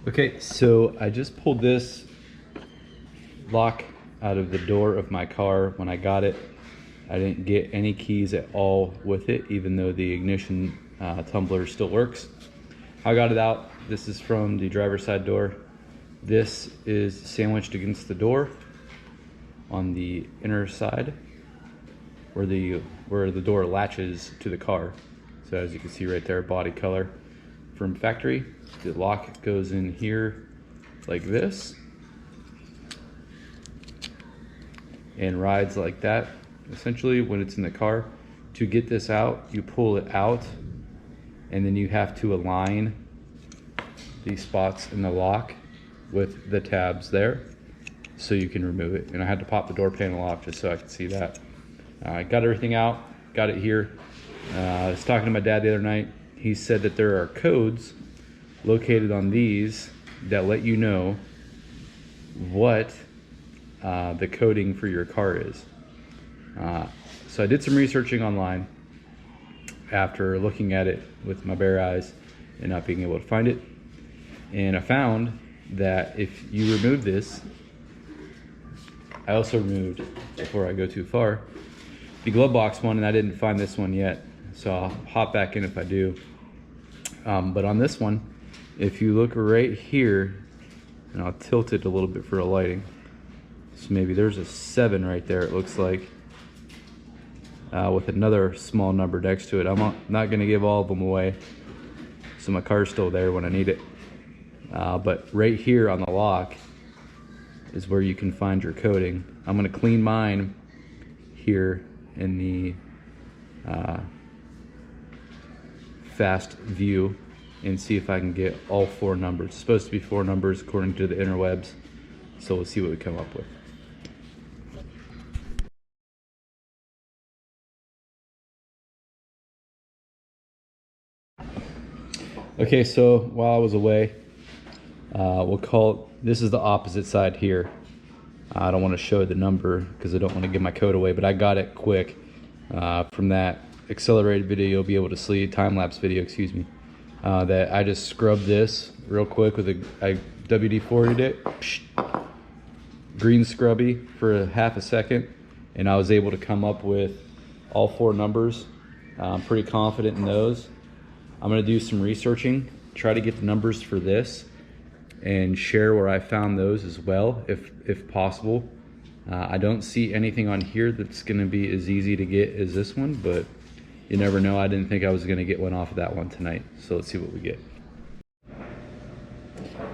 Okay, so I just pulled this lock out of the door of my car when I got it. I didn't get any keys at all with it, even though the ignition tumbler still works. I got it out. This is from the driver's side door. This is sandwiched against the door on the inner side where the door latches to the car. So as you can see right there, body color from factory. The lock goes in here like this and rides like that. Essentially, when it's in the car, to get this out, you pull it out and then you have to align these spots in the lock with the tabs there so you can remove it. And I had to pop the door panel off just so I could see that. I got everything out, got it here. I was talking to my dad the other night. He said that there are codes located on these that let you know what the coding for your car is. So I did some researching online after looking at it with my bare eyes and not being able to find it. And I found that if you remove this, I also removed, before I go too far, the glove box one, and I didn't find this one yet. So I'll hop back in if I do. But on this one, if you look right here, and I'll tilt it a little bit for a lighting. So maybe there's a 7 right there, it looks like, with another small number next to it. I'm not gonna give all of them away, so my car's still there when I need it. But right here on the lock is where you can find your coding. I'm gonna clean mine here in the fast view and see if I can get all 4 numbers. It's supposed to be 4 numbers according to the interwebs, so we'll see what we come up with. Okay, so while I was away, we'll call, this is the opposite side here. I don't want to show the number because I don't want to give my code away, but I got it quick. From that accelerated video, you'll be able to see, time-lapse video, excuse me, that I just scrubbed this real quick with I WD-40'd it, green scrubby for half a second, and I was able to come up with all 4 numbers. I'm pretty confident in those. I'm gonna do some researching, try to get the numbers for this, and share where I found those as well, if possible. I don't see anything on here that's gonna be as easy to get as this one, but you never know. I didn't think I was gonna get one off of that one tonight, so let's see what we get.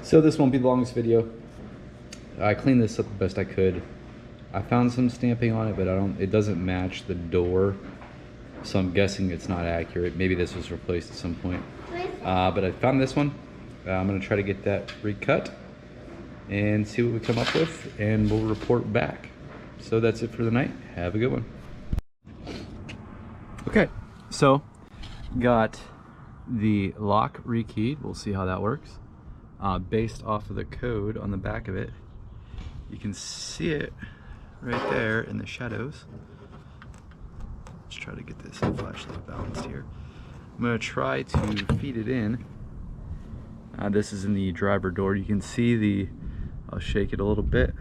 So this won't be the longest video. I cleaned this up the best I could. I found some stamping on it, but it doesn't match the door, so I'm guessing it's not accurate. Maybe this was replaced at some point. But I found this one. I'm gonna try to get that recut and see what we come up with, and we'll report back. So that's it for the night. Have a good one. Okay, so got the lock rekeyed. We'll see how that works. Based off of the code on the back of it. You can see it right there in the shadows. Let's try to get this flashlight balanced here. I'm gonna try to feed it in. This is in the driver door. You can see I'll shake it a little bit.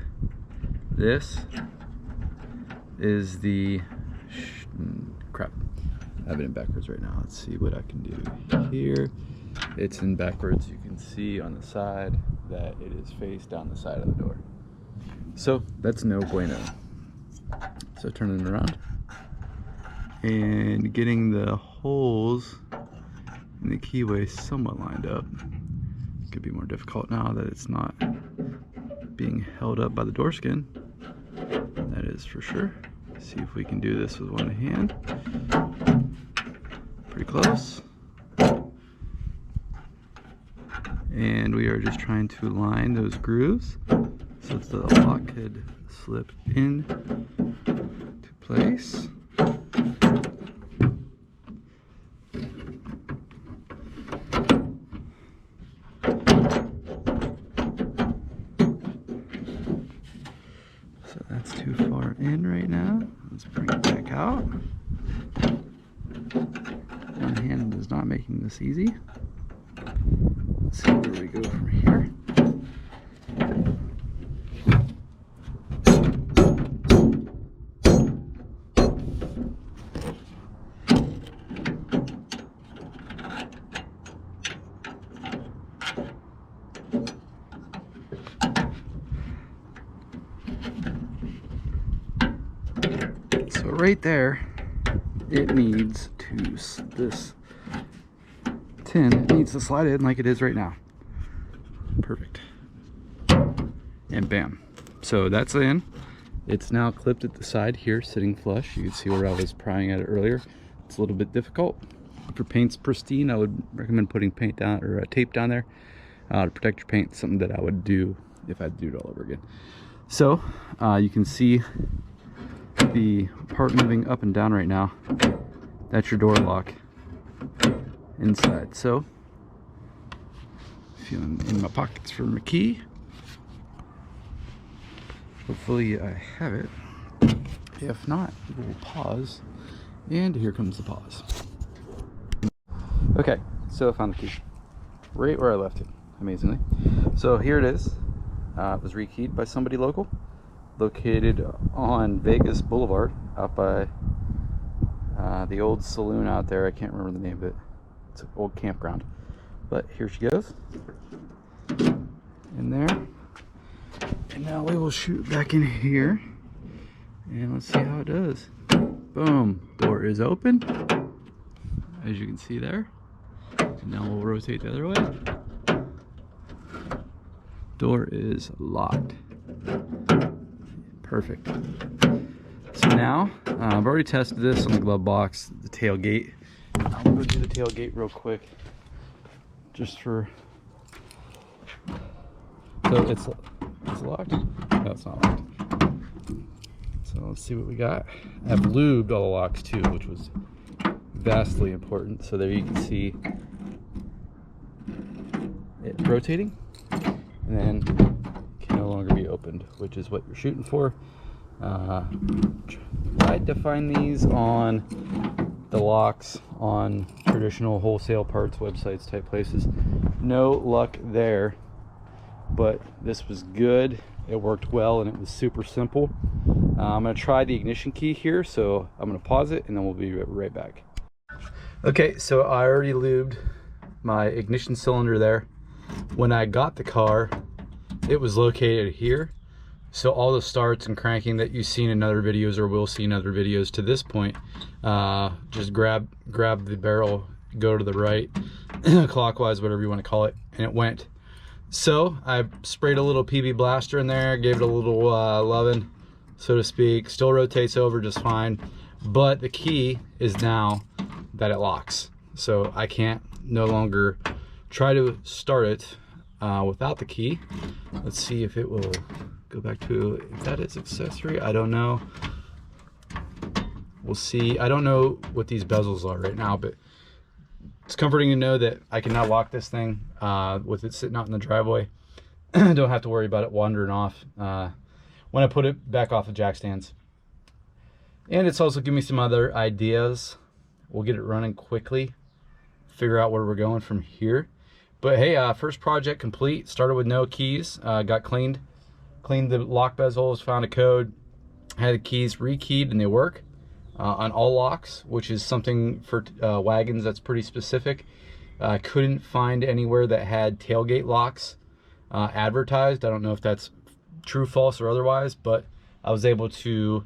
This is the, crap, I have it in backwards right now. Let's see what I can do here. It's in backwards. You can see on the side that it is face down the side of the door. So that's no bueno. So turning it around and getting the holes in the keyway somewhat lined up. Could be more difficult now that it's not being held up by the door skin. That is for sure. See if we can do this with one hand. Pretty close. And we are just trying to line those grooves so that the lock could slip in to place. So that's too far in right now. Let's bring it back out. One hand is not making this easy. Let's see where we go from here. right there, it needs to, this tin needs to slide in like it is right now. Perfect. And bam. So that's in. It's now clipped at the side here, sitting flush. You can see where I was prying at it earlier. It's a little bit difficult. If your paint's pristine, I would recommend putting paint down or tape down there to protect your paint. Something that I would do if I had to do it all over again. So you can see the part moving up and down right now. That's your door lock inside. So feeling in my pockets for my key. Hopefully I have it. If not, we'll pause. And here comes the pause. Okay, so I found the key. Right where I left it, amazingly. So here it is. It was rekeyed by somebody local. Located on Vegas Boulevard, out by the old saloon out there. I can't remember the name of it. It's an old campground. But here she goes. In there. And now we will shoot back in here. And let's see how it does. Boom. Door is open. As you can see there. And now we'll rotate the other way. Door is locked. Perfect. So now, I've already tested this on the glove box, the tailgate. I'm gonna go do the tailgate real quick. Just for... So it's locked? No, it's not locked. So let's see what we got. I've lubed all the locks too, which was vastly important. So there you can see it rotating, and then can no longer be opened, which is what you're shooting for. Tried to find these on the locks on traditional wholesale parts websites type places. No luck there, but this was good. It worked well and it was super simple. I'm going to try the ignition key here, so I'm going to pause it and then we'll be right back. Okay, so I already lubed my ignition cylinder there. When I got the car, it was located here. So all the starts and cranking that you've seen in other videos or will see in other videos to this point, just grab the barrel, go to the right, clockwise, whatever you want to call it, and it went. So I sprayed a little PB blaster in there, gave it a little loving, so to speak. Still rotates over just fine, but the key is now that it locks. So I can't no longer try to start it without the key. Let's see if it will go back to, if that is accessory, I don't know. We'll see. I don't know what these bezels are right now, but it's comforting to know that I can now lock this thing with it sitting out in the driveway. Don't have to worry about it wandering off when I put it back off the jack stands. And it's also giving me some other ideas. We'll get it running quickly, figure out where we're going from here. But hey, first project complete. Started with no keys, got cleaned the lock bezels, found a code, had the keys rekeyed, and they work on all locks, which is something for wagons that's pretty specific. I couldn't find anywhere that had tailgate locks advertised. I don't know if that's true, false, or otherwise, but I was able to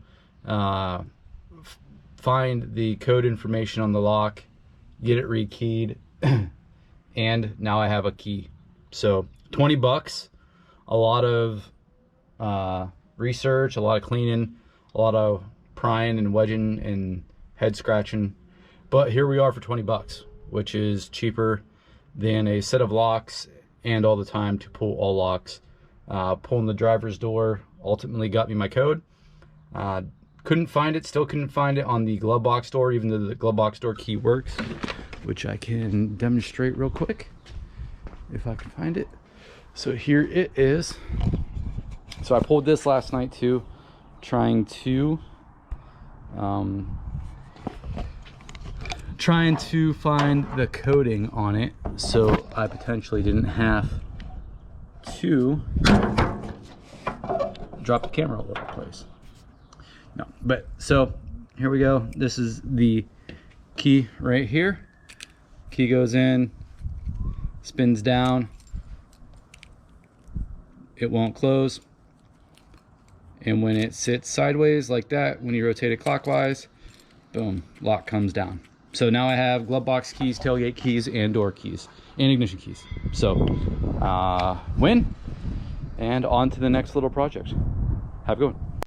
find the code information on the lock, get it rekeyed, and now I have a key. So 20 bucks, a lot of research, a lot of cleaning, a lot of prying and wedging and head scratching, but here we are for 20 bucks, which is cheaper than a set of locks and all the time to pull all locks. Pulling the driver's door ultimately got me my code. Couldn't find it, still couldn't find it on the glove box door, even though the glove box door key works, which I can demonstrate real quick if I can find it. So here it is. So I pulled this last night too, trying to find the coding on it, so I potentially didn't have to drop the camera all over the place. No, but so here we go. This is the key right here. Key goes in, spins down, it won't close, And when it sits sideways like that, when you rotate it clockwise, boom, lock comes down. So now I have glove box keys, tailgate keys, and door keys, and ignition keys. So win, and on to the next little project. Have a good one.